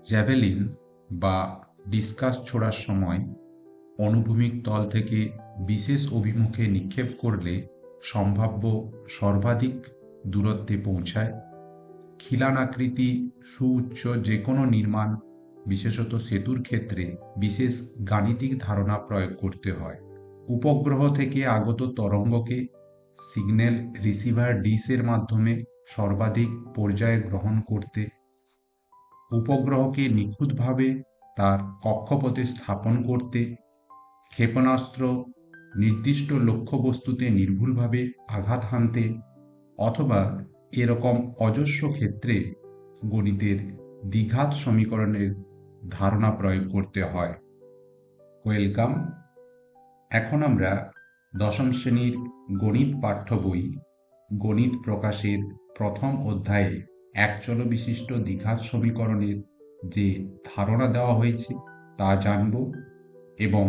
Javelin বা discuss ছোড়ার সময় অনুভূমিক তল থেকে বিশেষ অভিমুখে নিক্ষেপ করলে সম্ভাব্য সর্বাধিক দূরত্বে পৌঁছায়। খিলান আকৃতি সুউচ্চ যে কোনো নির্মাণ, বিশেষত সেতুর ক্ষেত্রে বিশেষ গাণিতিক ধারণা প্রয়োগ করতে হয়। উপগ্রহ থেকে আগত তরঙ্গকে সিগন্যাল রিসিভার ডিশের মাধ্যমে সর্বাধিক পর্যায়ে গ্রহণ করতে, উপগ্রহকে নিখুঁতভাবে তার কক্ষপথে স্থাপন করতে, ক্ষেপণাস্ত্র নির্দিষ্ট লক্ষ্যবস্তুতে নির্ভুলভাবে আঘাত হানতে, অথবা এরকম অজস্র ক্ষেত্রে গণিতের দ্বিঘাত সমীকরণের ধারণা প্রয়োগ করতে হয়। ওয়েলকাম। এখন আমরা দশম শ্রেণীর গণিত পাঠ্য বই গণিত প্রকাশের প্রথম অধ্যায়ে একচল বিশিষ্ট দ্বিঘাত সমীকরণের যে ধারণা দেওয়া হয়েছে তা জানব এবং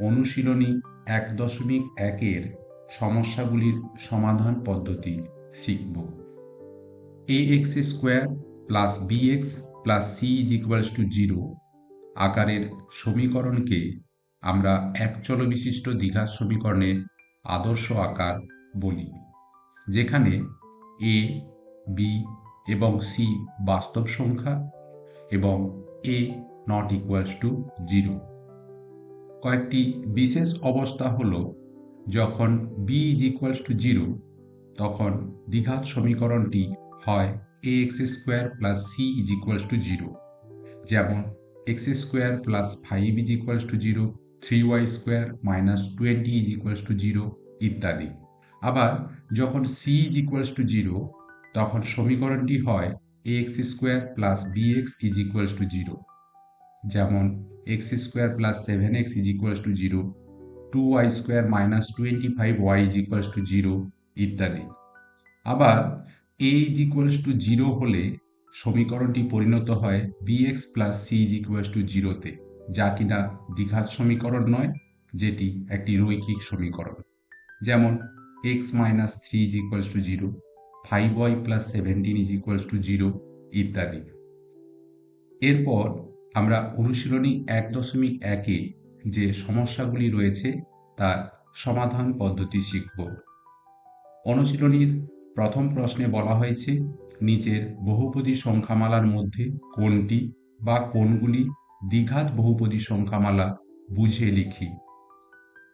অনুশীলনী 1.1-এর সমস্যাগুলির সমাধান পদ্ধতি শিখব। ax square plus bx plus c is 0 আকারের সমীকরণকে আমরা একচল বিশিষ্ট দ্বিঘাত সমীকরণের আদর্শ আকার বলি, যেখানে a, b এবং c বাস্তব সংখ্যা এবং a নট ইকুয়ালস টু 0। কয়েকটি বিশেষ অবস্থা হল, যখন b ইজ ইকুয়ালস টু 0 তখন দ্বিঘাত সমীকরণটি হয় ax square plus c is equals to 0, যেমন x square plus 5 is equals to 0, 3y square minus 20 is equals to 0 ইত্যাদি। আবার যখন c ইজ ইকুয়ালস টু 0 তখন সমীকরণটি হয় ax square plus bx is equals to 0, যেমন x square plus 7x is equals to 0, 2y square minus 25y is equals to 0 ইত্যাদি। আবার a is equals to 0 হলে সমীকরণটি পরিণত হয় bx plus c is equals to 0-তে, যা কিনা দ্বিঘাত সমীকরণ নয়, যেটি একটি রৈখিক সমীকরণ, যেমন x minus 3 is equals to 0, 5y plus 17 is equals to 0 ইত্যাদি। এরপর আমরা অনুশীলনী 1.1-এ যে সমস্যাগুলি রয়েছে তার সমাধান পদ্ধতি শিখব। অনুশীলনীর প্রথম প্রশ্নে বলা হয়েছে, নিচের বহুপদী সংখ্যামালার মধ্যে কোনটি বা কোনগুলি দ্বিঘাত বহুপদী সংখ্যামালা বুঝে লিখি।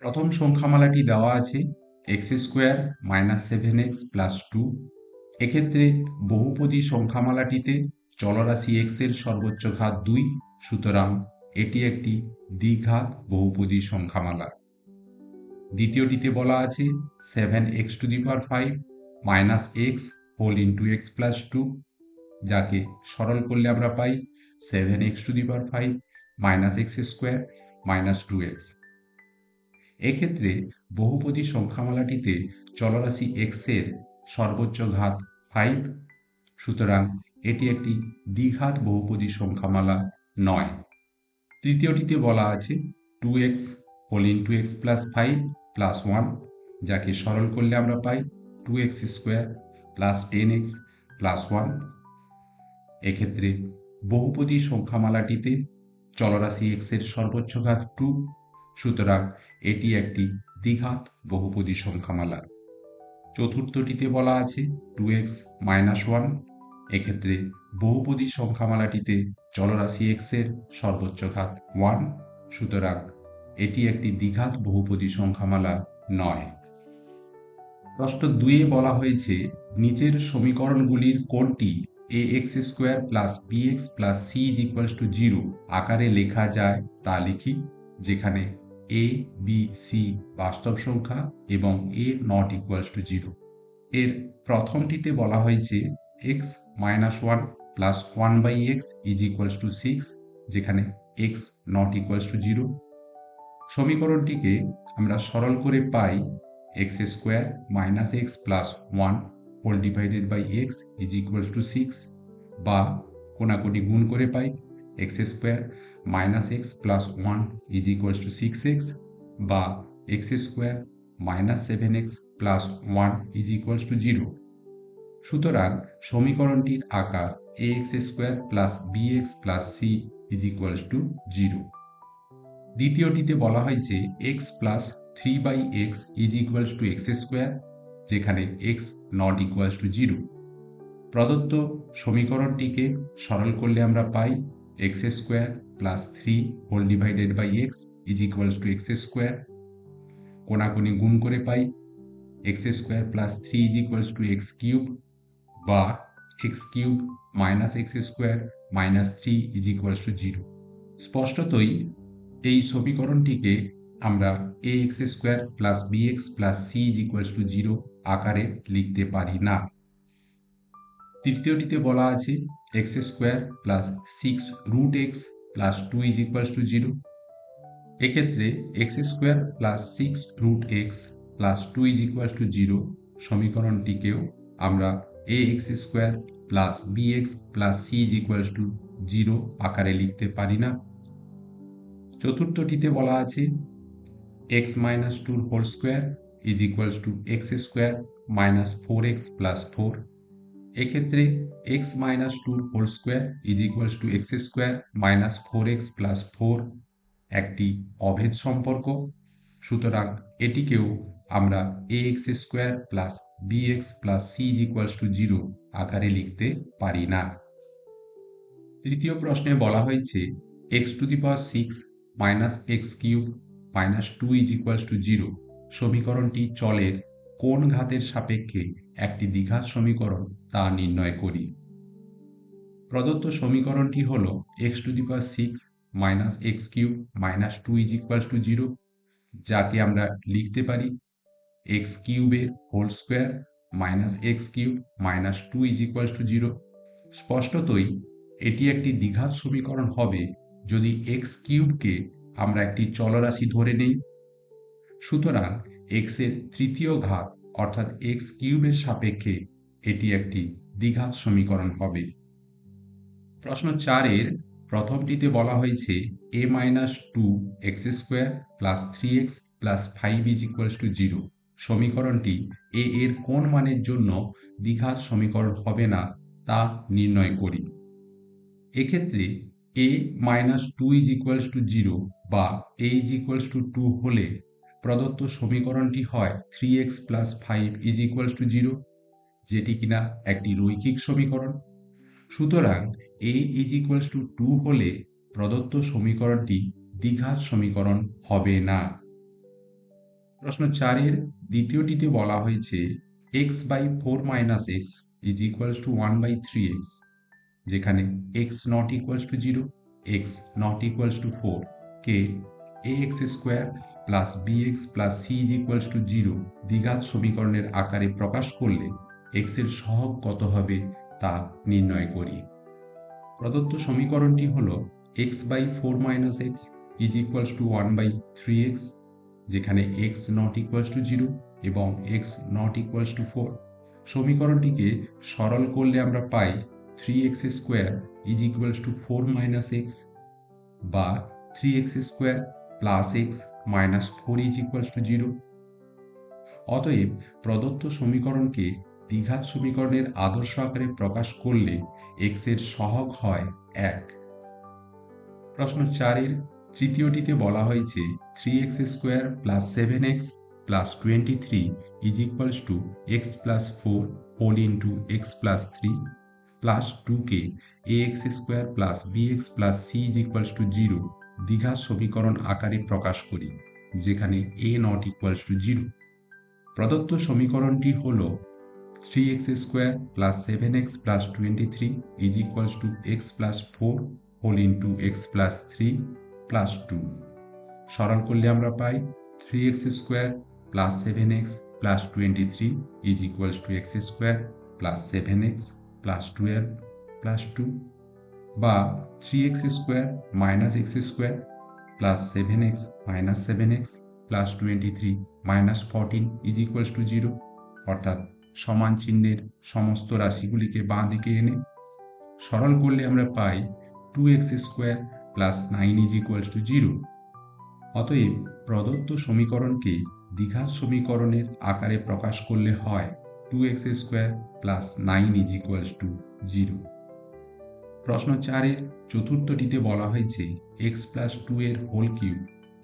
প্রথম সংখ্যামালাটি দেওয়া আছে x square minus 7x plus 2। এক্ষেত্রে বহুপদী সংখ্যামালাটিতে চলরাশি x এর সর্বোচ্চ ঘাত 2, সুতরাং এটি একটি দ্বিঘাত বহুপদী সংখ্যামালা। দ্বিতীয়টিতে বলা আছে 7x to the power 5 minus x whole into x plus 2, যাকে সরল করলে আমরা পাই 7x to the power 5 minus x square minus 2x। এক্ষেত্রে বহুপদী সংখ্যামালাটিতে চলরাশি x এর সর্বোচ্চ ঘাত 5, সুতরাং এটি একটি দ্বিঘাত বহুপদী সংখ্যামালা নয়। তৃতীয়টিতে বলা আছে 2x whole into x plus 5 plus 1, যাকে সরল করলে আমরা পাই 2x square plus 10x plus 1। এক্ষেত্রে বহুপদী সংখ্যামালাটিতে চলরাশি x এর সর্বোচ্চ ঘাত 2, সুতরাং এটি একটি দ্বিঘাত বহুপদী সংখ্যামালা। চতুর্থটিতে বলা আছে 2x মাইনাস 1। এক্ষেত্রে বহুপদী সংখ্যামালাটিতে চলরাশি x এর সর্বোচ্চ ঘাত 1, সুতরাং এটি একটি দ্বিঘাত বহুপদী সংখ্যামালা নয়। প্রশ্ন 2-এ বলা হয়েছে, নিচের সমীকরণগুলির কোনটি ax square plus bx plus c is equals to 0 আকারে লেখা যায় তা লিখি, যেখানে a, b, c বাস্তব সংখ্যা এবং a নট ইকুয়ালস টু 0। এর প্রথমটিতে বলা হয়েছে x minus 1 plus 1/x is equals to 6, যেখানে x নট ইকুয়ালস টু 0। সমীকরণটিকে আমরা সরল করে পাই x square minus x plus 1 whole divided by x is equals to 6, বা কোনাকুনি গুণ করে পাই x square minus x plus 1 is equals to 6x, বা x square minus 7x plus 1 is equals to 0। সুতরাং সমীকরণটির আকার ax square plus bx plus c is equals to 0। দ্বিতীয়টিতে বলা হয়েছে x plus 3/x is equals to x square, যেখানে x not equals to 0। প্রদত্ত সমীকরণটিকে সরল করলে আমরা পাই x square plus 3 whole divided by x is equals to x square. কোনাকুনি গুণ করে পাই x square plus 3 is equals to x cube, বা x cube minus x square minus 3 is equals to 0। স্পষ্টতই এই সমীকরণটিকে আমরা a x square plus b x plus c is equals to 0 আকারে লিখতে পারি না। তৃতীয়টিতে বলা আছে x square plus 6 √x plus 2 is equals to 0। এক্ষেত্রে x square plus 6 √x plus 2 is equals to 0 সমীকরণটিকেও আমরা a x square plus b x plus c is equals to 0 আকারে লিখতে পারি না। চতুর্থটিতে বলা আছে x minus 2 whole square is equals to x square minus 4x plus 4। এক্ষেত্রে x minus 2 whole square is equals to x square minus 4x plus 4 একটি অভেদ সম্পর্ক, সুতরাং এটিকেও আমরা ax square plus bx plus c is equals to 0 আকারে লিখতে পারি না। তৃতীয় প্রশ্নে বলা হয়েছে x⁶ minus x cube minus 2 is equals to 0 সমীকরণটি চলের কোন ঘাতের সাপেক্ষে একটি দ্বিঘাত সমীকরণ তা নির্ণয় করি। প্রদত্ত সমীকরণটি হল x⁶ minus x cube minus 2 is equals to 0, যাকে আমরা লিখতে পারি এক্স কিউবের whole square minus x cube minus 2 is equals to 0। স্পষ্টতই এটি একটি দ্বিঘাত সমীকরণ হবে যদি এক্স কিউবকে আমরা একটি চলরাশি ধরে নেই। সুতরাং এক্স এর তৃতীয় ঘাত অর্থাৎ এক্স কিউবের সাপেক্ষে এটি একটি দ্বিঘাত সমীকরণ হবে। প্রশ্ন 4-এর প্রথমটিতে বলা হয়েছে a minus 2x square plus 3x plus 5 is equals to 0 সমীকরণটি a এর কোন মানের জন্য দ্বিঘাত সমীকরণ হবে না তা নির্ণয় করি। এক্ষেত্রে a minus 2 is equals to 0 বা a ইজ ইকুয়ালস টু 2 হলে প্রদত্ত সমীকরণটি হয় 3x plus 5 is equals to 0, যেটি কিনা একটি রৈখিক সমীকরণ। সুতরাং a ইজ ইকুয়ালস টু 2 হলে প্রদত্ত সমীকরণটি দ্বিঘাত সমীকরণ হবে না। প্রশ্ন 4-এর দ্বিতীয়টিতে বলা হয়েছে x/4 minus x is equals two 1/3x, যেখানে x not equals to 0, x not equals two 4 K ax square plus bx plus c is equals to 0 দ্বিঘাত সমীকরণের আকারে প্রকাশ করলে x এর সহগ কত হবে তা নির্ণয় করি। প্রদত্ত সমীকরণটি হল x/4 minus x is equals two 1/3x, যেখানে x নট ইকুয়ালস টু 0 এবং x নট ইকুয়ালস টু 4। সমীকরণটিকে সরল করলে আমরা পাই 3x square is equals two 4 minus x, বা 3x square plus x minus 4 is equals to 0। অতএব প্রদত্ত সমীকরণকে দ্বিঘাত সমীকরণের আদর্শ আকারে প্রকাশ করলে x এর সহগ হয় 1। প্রশ্ন 4-এর তৃতীয়টিতে বলা হয়েছে 3x square plus 7x plus 23 is equals to x plus 4 whole into x plus 3 plus 2কে ax square plus bx plus c is equals to 0 দ্বিঘাত সমীকরণ আকারে প্রকাশ করি, যেখানে a নট ইকুয়ালস টু 0। প্রদত্ত সমীকরণটি হল 3x square plus 7x plus 23 is equals to x plus 4 whole into x plus 3 plus 2। সরল করলে আমরা পাই 3x square plus 7x plus 23 is equals to x square plus 7x plus 12 plus 2, বা 3x square minus x square plus 7x minus 7x plus 23 minus 14 is equals to 0, অর্থাৎ সমান চিহ্নের সমস্ত রাশিগুলিকে বাঁ দিকে এনে সরল করলে আমরা পাই 2x square plus 9 is equals to 0। অতএব প্রদত্ত সমীকরণকে দ্বিঘাত সমীকরণের আকারে প্রকাশ করলে হয় 2x square plus 9 is equals to 0। প্রশ্ন 4-এর চতুর্থটিতে বলা হয়েছে x+2 এর whole cube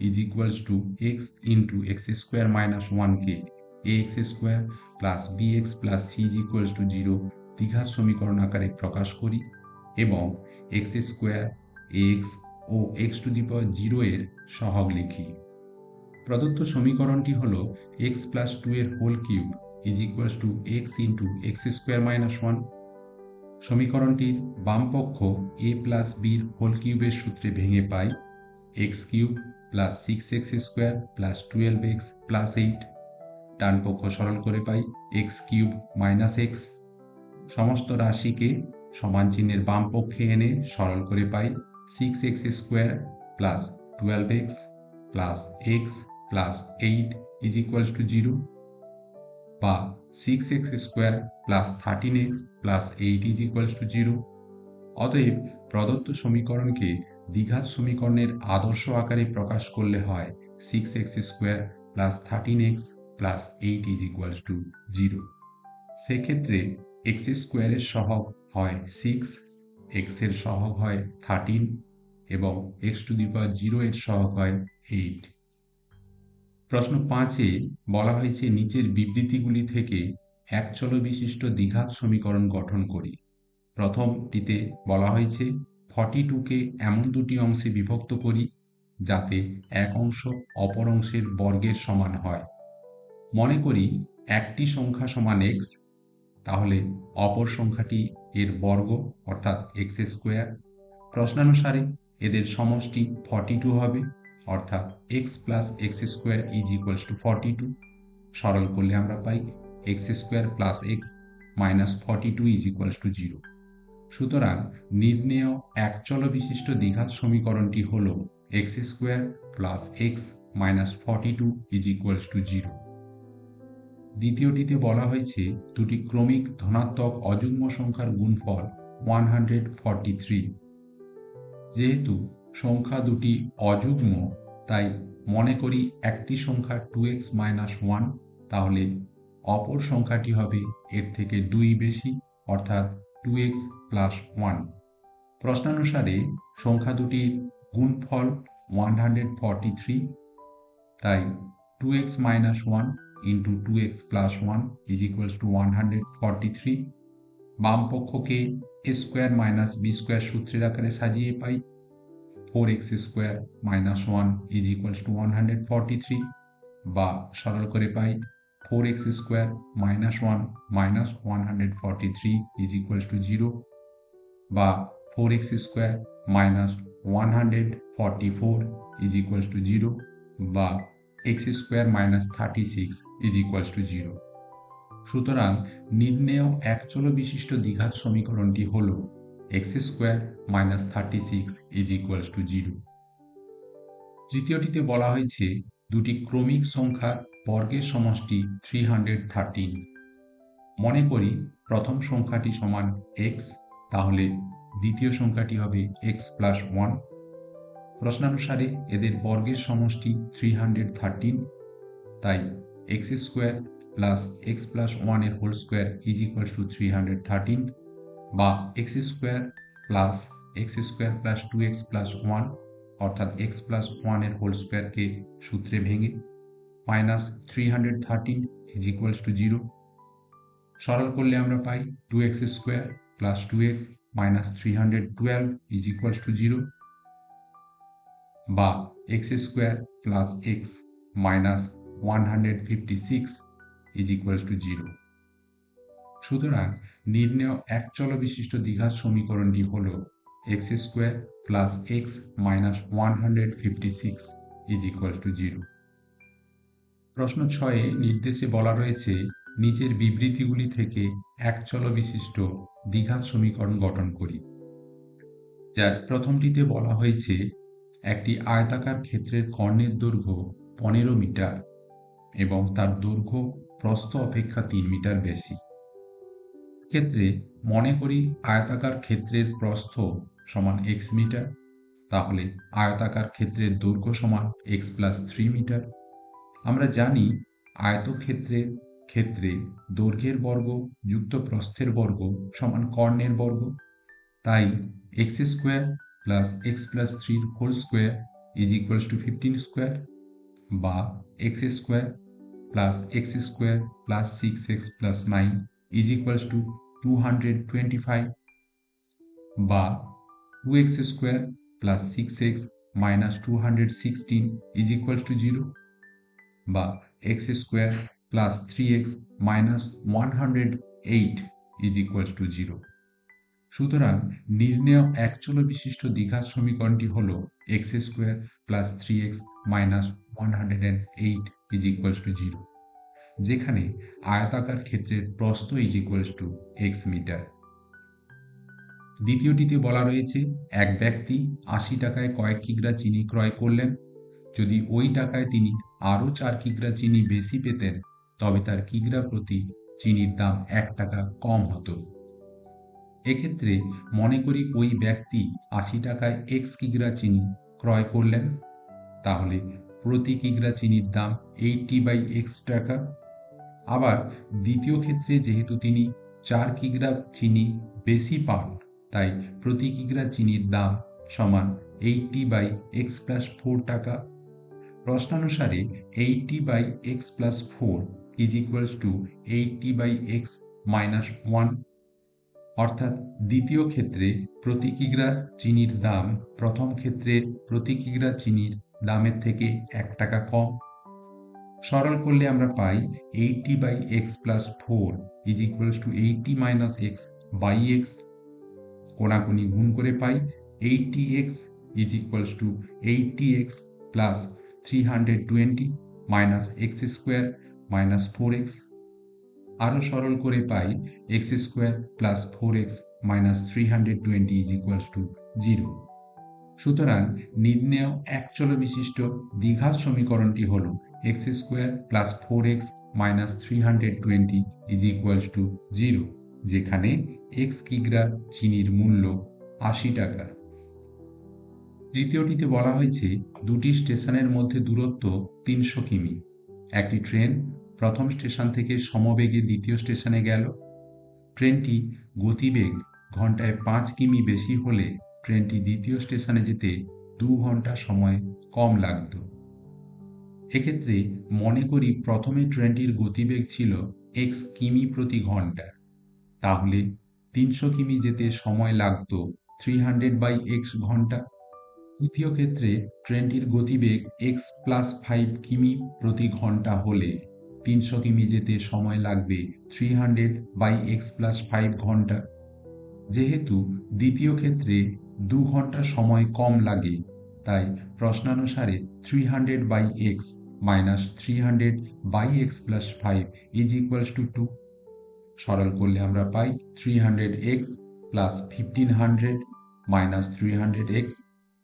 is equals to x into x square minus 1কে ax square plus bx plus c is equals to 0 দ্বিঘাত সমীকরণ আকারে প্রকাশ করি এবং এক্স স্কোয়ার ax ও x⁴ এর সহগ লিখি। প্রদত্ত সমীকরণটি হল x+2 এর whole cube is equals to x into x square minus 1। সমীকরণটির বাম পক্ষ a প্লাস বির হোল কিউবের সূত্রে ভেঙে পাই x cube plus 6x square plus 12x plus 8। ডান পক্ষ সরল করে পাই এক্স কিউব মাইনাস এক্স। সমস্ত রাশিকে সমান চিহ্নের বাম পক্ষে এনে সরল করে পাই 6x square plus 12x plus x plus 8 is equals to 0, বা 6x square plus 13x plus 8 is equals to 0। অতএব প্রদত্ত সমীকরণকে দ্বিঘাত সমীকরণের আদর্শ আকারে প্রকাশ করলে হয় 6x square plus 13x plus 8 is equals to 0। সেক্ষেত্রে এক্স স্কোয়ারের সহগ হয় 6, এক্স এর সহগ হয় 13 এবং x⁴ এর সহগ হয় 8। প্রশ্ন 5-এ বলা হয়েছে নিচের বিবৃতিগুলি থেকে এক চল বিশিষ্ট দ্বিঘাত সমীকরণ গঠন করি। প্রথমটিতে বলা হয়েছে 42কে এমন দুটি অংশে বিভক্ত করি যাতে এক অংশ অপর অংশের বর্গের সমান হয়। মনে করি একটি সংখ্যা সমান x, তাহলে অপর সংখ্যাটি এর বর্গ অর্থাৎ এক্স স্কোয়ার। প্রশ্নানুসারে এদের সমষ্টি 42 হবে অর্থাৎ x plus x square is equals to 42। সরল করলে আমরা পাই x square plus x minus 42 is equals to 0। সুতরাং নির্ণেয় এক চল বিশিষ্ট দ্বিঘাত সমীকরণটি হল x square plus x minus 42 is equals to 0। দ্বিতীয়টিতে বলা হয়েছে দুটি ক্রমিক ধনাত্মক অযুগ্ম সংখ্যার গুণফল 143। যেহেতু সংখ্যা দুটি অযুগ্ম, তাই মনে করি একটি সংখ্যা 2x মাইনাস 1, তাহলে অপর সংখ্যাটি হবে এর থেকে 2 বেশি অর্থাৎ 2x প্লাস 1। প্রশ্নানুসারে সংখ্যা দুটির গুণফল 143, তাই 2x minus 1 into 2x plus 1 is equals to 143। বাম পক্ষকে a square minus b square সূত্রের আকারে সাজিয়ে পাই 4x square minus 1 is equals to 143, বা সরল করে পাই 4x square minus 1 minus 143 is equals to 0, বা 4x square minus 144 is equals to 0, বা x square minus 36 is equals to 0। সুতরাং নির্ণেয় এক চল বিশিষ্ট দ্বিঘাত সমীকরণটি হল x square minus 36 is equals to 0। তৃতীয়টিতে বলা হয়েছে দুটি ক্রমিক সংখ্যার বর্গের সমষ্টি 313। মনে করি প্রথম সংখ্যাটি সমান x, তাহলে দ্বিতীয় সংখ্যাটি হবে x প্লাস 1। প্রশ্নানুসারে এদের বর্গের সমষ্টি 313, তাই x square plus x plus 1 এর whole square is equals to 313, বা x square plus x square plus 2x plus 1 অর্থাৎ x প্লাস 1 এর হোল স্কোয়ারকে সূত্রে ভেঙে মাইনাস 313 ইজ ইকুয়ালস টু 0। সরল করলে আমরা পাই 2x square plus 2x minus 312 is equals to 0, বা x square plus x minus 156 is equals to 0। সুতরাং নির্ণেয় এক চল বিশিষ্ট দ্বিঘাত সমীকরণটি হল x square plus x minus 156 is equals to 0। প্রশ্ন 6-এ নির্দেশে বলা রয়েছে নিচের বিবৃতিগুলি থেকে এক চল বিশিষ্ট দ্বিঘাত সমীকরণ গঠন করি। যার প্রথমটিতে বলা হয়েছে একটি আয়তাকার ক্ষেত্রের কর্ণের দৈর্ঘ্য 15 মিটার এবং তার দৈর্ঘ্য প্রস্থ অপেক্ষা 3 মিটার বেশি। ক্ষেত্রে মনে করি আয়তাকার ক্ষেত্রের প্রস্থ সমান x মিটার, তাহলে আয়তাকার ক্ষেত্রের দৈর্ঘ্য সমান x প্লাস 3 মিটার। আমরা জানি আয়তক্ষেত্রের ক্ষেত্রে দৈর্ঘ্যের বর্গ যুক্ত প্রস্থের বর্গ সমান কর্ণের বর্গ। তাই x square plus x plus 3 whole square is equals to 15 square, বা x square plus x square plus 6x plus 9 is equals to 225, বা 2x square plus 6x minus 216 is equals to 0, বা x square plus 3x minus 108 is equals to 0। সুতরাং নির্ণেয় একচল বিশিষ্ট দ্বিঘাত সমীকরণটি হল x square plus 3x minus 108 is equals to 0, যেখানে আয়তাকার ক্ষেত্রের প্রস্থ is equals to x metre. দ্বিতীয়টিতে বলা রয়েছে এক ব্যক্তি 80 টাকায় কয়েক কিগ্রা চিনি ক্রয় করলেন। যদি ওই টাকায় তিনি আরও 4 কিগ্রা চিনি বেশি পেতেন, তবে তার কিগ্রা প্রতি চিনির দাম 1 টাকা কম হতো। এক্ষেত্রে মনে করি ওই ব্যক্তি 80 টাকায় এক্স কিগ্রা চিনি ক্রয় করলেন, তাহলে প্রতি কিগ্রা চিনির দাম 80/x টাকা। আবার দ্বিতীয় ক্ষেত্রে যেহেতু তিনি 4 কিগ্রা চিনি বেশি পান, তাই প্রতি কিগ্রা চিনির দাম সমান 80/x প্লাস 4 টাকা। প্রশ্নানুসারে 80/x plus 4 is equals two 80/x minus 1, অর্থাৎ দ্বিতীয় ক্ষেত্রে প্রতি কিগ্রা চিনির দাম প্রথম ক্ষেত্রের প্রতি কিগ্রা চিনির দামের থেকে 1 টাকা কম। সরল করলে আমরা পাই 80/x plus 4 is equals to 80 minus x by x. কোণাকুণি গুণ করে পাই 80x is equals to 80x plus 320 minus x square minus 4x। আরও সরল করে পাই x square plus 4x minus 320 is equals to 0। সুতরাং নির্ণেয় একচল বিশিষ্ট দ্বিঘাত সমীকরণটি হল x square plus 4x minus 320 is equals to 0, যেখানে এক্স কিগ্রা চিনির মূল্য 80 টাকা। তৃতীয়টিতে বলা হয়েছে দুটি স্টেশনের মধ্যে দূরত্ব 300 কিমি। একটি ট্রেন প্রথম স্টেশন থেকে সমবেগে দ্বিতীয় স্টেশনে গেল। ট্রেনটি গতিবেগ ঘন্টায় 5 কিমি বেশি হলে ট্রেনটি দ্বিতীয় স্টেশনে যেতে 2 ঘন্টা সময় কম লাগত। এক্ষেত্রে মনে করি প্রথমে ট্রেনটির গতিবেগ ছিল x কিমি প্রতি ঘন্টা, তাহলে 300 কিমি যেতে সময় লাগত 300/x ঘন্টা। দ্বিতীয় ক্ষেত্রে ট্রেনটির গতিবেগ x প্লাস 5 কিমি প্রতি ঘন্টা হলে 300 কিমি যেতে সময় লাগবে 300/x প্লাস 5 ঘন্টা। যেহেতু দ্বিতীয় ক্ষেত্রে 2 ঘন্টা সময় কম লাগে, তাই প্রশ্নানুসারে 300/x minus 300/x plus 5 is equals to 2। সরল করলে আমরা পাই 300x plus 1500 minus 300x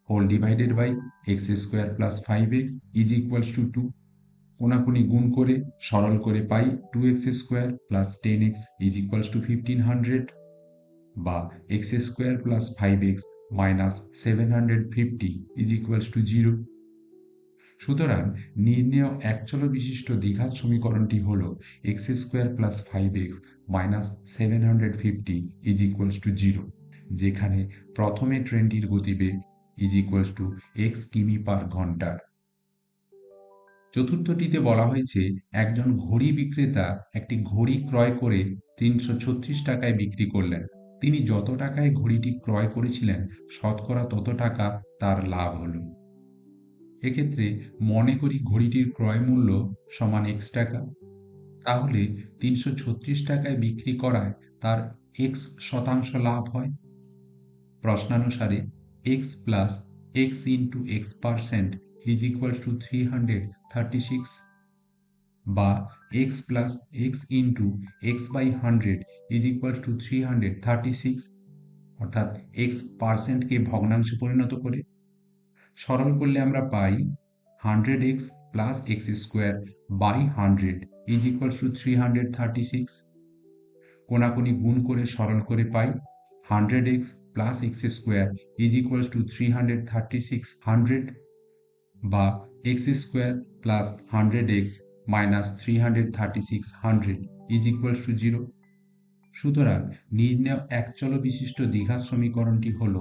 whole divided by x square plus 5x is equals to 2। কোণাকুণি গুণ করে সরল করে পাই 2x square plus 10x is equals to 1500, বা x square plus 5x minus 750 is equals to 0। সুতরাং নির্ণেয় একচল বিশিষ্ট দ্বিঘাত সমীকরণটি হল x square plus 5x minus 750 is equals to 0, যেখানে প্রথমে ট্রেনটির গতিবেগ ইজ ইকুয়ালস টু এক্স কিমি পার ঘন্টা। চতুর্থটিতে বলা হয়েছে একজন ঘড়ি বিক্রেতা একটি ঘড়ি ক্রয় করে 336 টাকায় বিক্রি করলেন। তিনি যত টাকায় ঘড়িটি ক্রয় করেছিলেন শতকরা তত টাকা তার লাভ হল। এক্ষেত্রে মনে করি ঘড়িটির ক্রয় মূল্য সমান x টাকা, তাহলে 336 টাকায় বিক্রি করায় তার x% লাভ হয়। প্রশ্নানুসারে x plus x into x% is equal to 336, বা x plus x into x/100 is equal to 336, অর্থাৎ x%কে ভগ্নাংশে পরিণত করে। সরল করলে আমরা পাই 100x plus x square by 100 is equal to 336। কোণাকুণি গুণ করে সরল করে পাই 100x plus x square is equal to 336 100, বা x square plus 100x minus 336 100 is equal to 0। সুতরাং নির্ণেয় একচল বিশিষ্ট দ্বিঘাত সমীকরণটি হল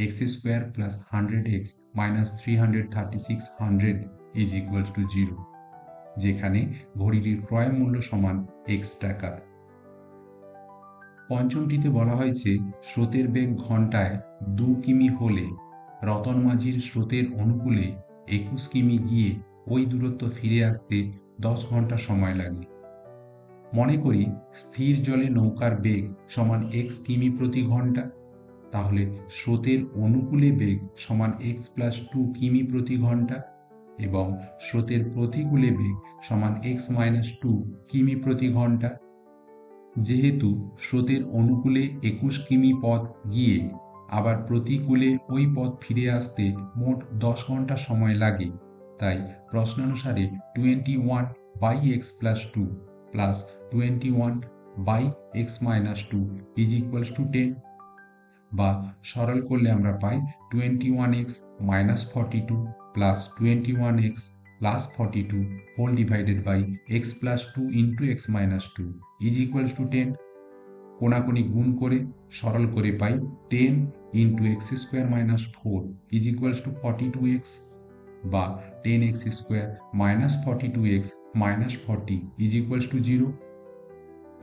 x square plus 100x minus 336 is equals to 0, যেখানে ঘড়িটির ক্রয় মূল্য সমান x টাকা। পঞ্চমটিতে বলা হয়েছে স্রোতের বেগ ঘন্টায় 2 কিমি হলে রতন মাঝির স্রোতের অনুকূলে 21 কিমি গিয়ে ওই দূরত্ব ফিরে আসতে 10 ঘন্টা সময় লাগে। মনে করি স্থির জলে নৌকার বেগ সমান x কিমি প্রতি ঘন্টা, তাহলে স্রোতের অনুকূলে বেগ সমান x প্লাস 2 কিমি প্রতি ঘন্টা এবং স্রোতের প্রতিকূলে বেগ সমান x মাইনাস 2 কিমি প্রতি ঘন্টা। যেহেতু স্রোতের অনুকূলে 21 কিমি পথ গিয়ে আবার প্রতিকূলে ওই পথ ফিরে আসতে মোট 10 ঘন্টা সময় লাগে, তাই প্রশ্নানুসারে 21 by x plus 2 plus 21 by x minus 2 is equals to 10, বা সরল করলে আমরা পাই 21x minus 42 plus 21x plus 42 whole divided by x plus 2 into x minus 2 is equals to 10। কোনাকুনি গুণ করে সরল করে পাই 10 into x square minus 4 is equals to 42x, বা 10x square minus 42x minus 40 is equals to 0,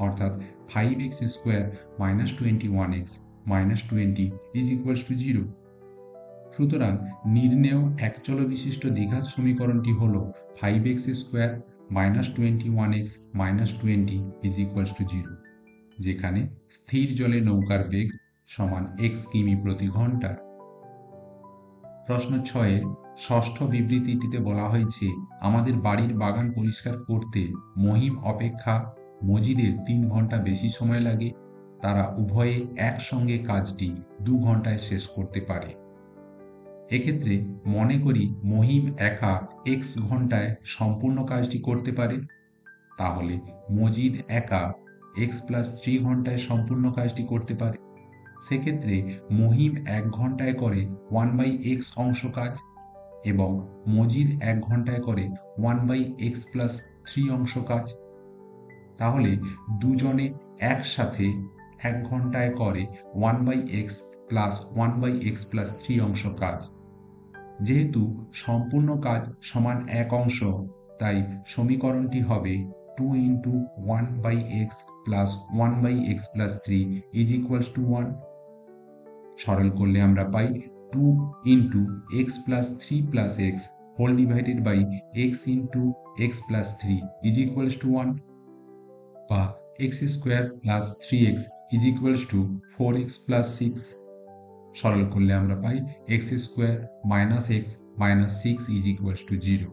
অর্থাৎ 5x square minus 21x minus 20 is equals to 0। সুতরাং নির্ণেয় একচল বিশিষ্ট দ্বিঘাত সমীকরণটি হল 5x square minus 21x minus 20 is equals to 0, যেখানে স্থির জলে নৌকার বেগ সমান x কিমি প্রতি ঘন্টা। প্রশ্ন 6-এর ষষ্ঠ বিবৃতিটিতে বলা হয়েছে আমাদের বাড়ির বাগান পরিষ্কার করতে মহিম অপেক্ষা মজিদের 3 ঘন্টা বেশি সময় লাগে, তারা উভয়ে একসঙ্গে কাজটি 2 ঘন্টায় শেষ করতে পারে। এক্ষেত্রে মনে করি মহিম একা x ঘন্টায় সম্পূর্ণ কাজটি করতে পারে, তাহলে মজিদ একা x প্লাস 3 ঘন্টায় সম্পূর্ণ কাজটি করতে পারে। সেক্ষেত্রে মহিম 1 ঘন্টায় করে 1/x অংশ কাজ এবং মজিদ 1 ঘন্টায় করে 1/x প্লাস 3 অংশ কাজ। তাহলে দুজনে একসাথে 1 ঘন্টায় করে 1/x প্লাস 1/x প্লাস 3 অংশ কাজ। যেহেতু সম্পূর্ণ কাজ সমান 1 অংশ, তাই সমীকরণটি হবে 2 into 1/x plus 1/x plus 3 is equals to 1। সরল করলে আমরা পাই 2 into x plus 3 plus x whole divided by x into x plus 3 is equals to 1, বা x square plus 3x is equals to 4x plus 6। সরল করলে আমরা পাই x square minus x minus 6 is equals to 0।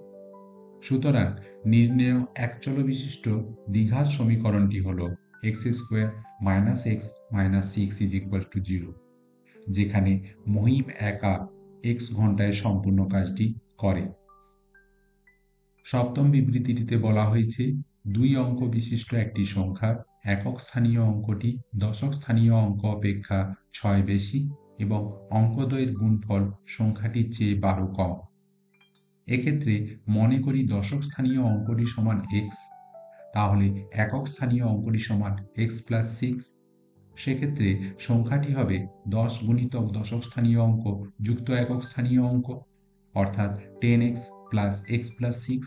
সুতরাং নির্ণেয় একচল বিশিষ্ট দ্বিঘাত সমীকরণটি হল x square minus x minus 6 is equals to 0, যেখানে মহিম একা x ঘন্টায় সম্পূর্ণ কাজটি করে। সপ্তম বিবৃতিটিতে বলা হয়েছে 2 অঙ্ক বিশিষ্ট একটি সংখ্যার একক স্থানীয় অঙ্কটি দশক স্থানীয় অঙ্ক অপেক্ষা 6 বেশি এবং অঙ্কদ্বয়ের গুণফল সংখ্যাটির চেয়ে 12 কম। এক্ষেত্রে মনে করি দশক স্থানীয় অঙ্কটি সমান x, তাহলে একক স্থানীয় অঙ্কটি সমান x প্লাস 6। সেক্ষেত্রে সংখ্যাটি হবে 10 গুণিতক দশক স্থানীয় অঙ্ক যুক্ত একক স্থানীয় অঙ্ক, অর্থাৎ 10x প্লাস x প্লাস 6।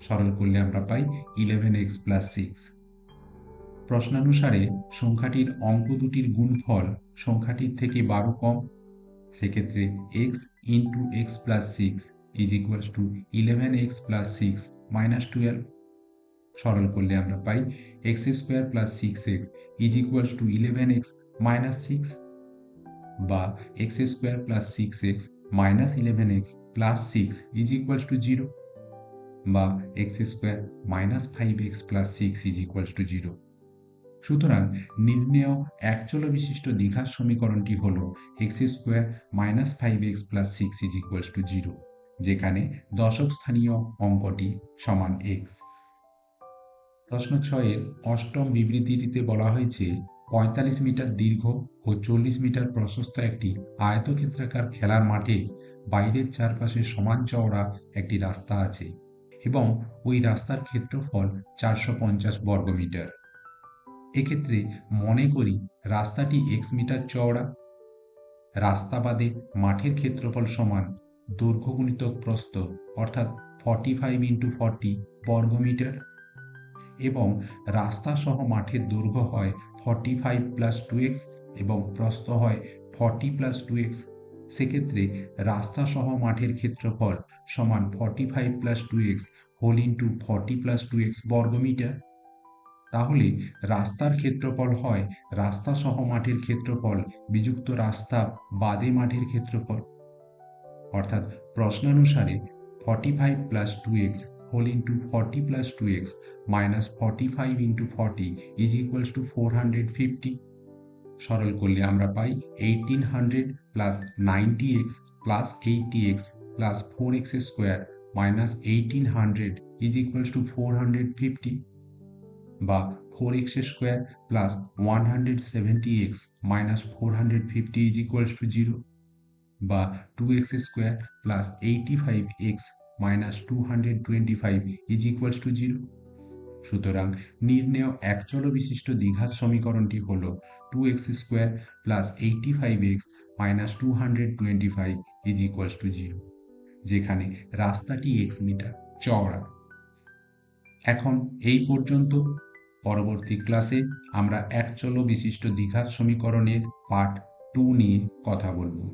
সরল করলে আমরা পাই 11x প্লাস 6। প্রশ্নানুসারে সংখ্যাটির অঙ্ক দুটির গুণফল সংখ্যাটির থেকে 12 কম, সেক্ষেত্রে x into x plus 6 is equals two 11x plus 6 minus 12। সরল করলে আমরা পাই x square plus 6x is equals two 11x minus 6, বা x square plus 6x minus 11x plus 6 is equals to 0, বা x square minus 5x plus 6 is equals to 0। সুতরাং নির্ণেয় একচল বিশিষ্ট দ্বিঘাত সমীকরণটি হল x square minus 5x plus 6 is equals to 0, যেখানে দশক স্থানীয় অঙ্কটি সমান x। প্রশ্ন 6-এর অষ্টম বিবৃতিটিতে বলা হয়েছে 45 মিটার দীর্ঘ ও 40 মিটার প্রশস্ত একটি আয়তক্ষেত্রাকার খেলার মাঠে বাইরের চারপাশে সমান চওড়া একটি রাস্তা আছে এবং ওই রাস্তার ক্ষেত্রফল 450 বর্গমিটার। এক্ষেত্রে মনে করি রাস্তাটি x মিটার চওড়া, রাস্তা বাদে মাঠের ক্ষেত্রফল সমান দৈর্ঘ্য গুণিতক প্রস্থ অর্থাৎ 45 ইন্টু 40 বর্গমিটার, এবং রাস্তা সহ মাঠের দৈর্ঘ্য হয় 45 প্লাস 2x এবং প্রস্থ হয় 40 প্লাস 2x। সেক্ষেত্রে রাস্তা সহ মাঠের ক্ষেত্রফল সমান 45 plus 2x whole into 40 plus 2x বর্গমিটার। তাহলে রাস্তার ক্ষেত্রফল হয় রাস্তা সহ মাঠের ক্ষেত্রফল বিযুক্ত রাস্তা বাদে মাঠের ক্ষেত্রফল, অর্থাৎ প্রশ্নানুসারে 45 plus 2x whole into 40 plus 2x minus 45 into 40 is equals to 450। সরল করলে আমরা পাই 1800 plus 90x plus 80x plus 4x square minus 1800 is equals to 450, বা 4x square plus 170x minus 450 is equals to 0, বা 2x square plus 85x minus 225 is equals to 0। সুতরাং নির্ণেয় একচল বিশিষ্ট দ্বিঘাত সমীকরণটি হল 2x square plus 85x minus 225 is equals to 0, যেখানে রাস্তাটি x মিটার চওড়া। এখন এই পর্যন্ত। পরবর্তী ক্লাসে আমরা একচল বিশিষ্ট দ্বিঘাত সমীকরণের পার্ট 2 নিয়ে কথা বলবো।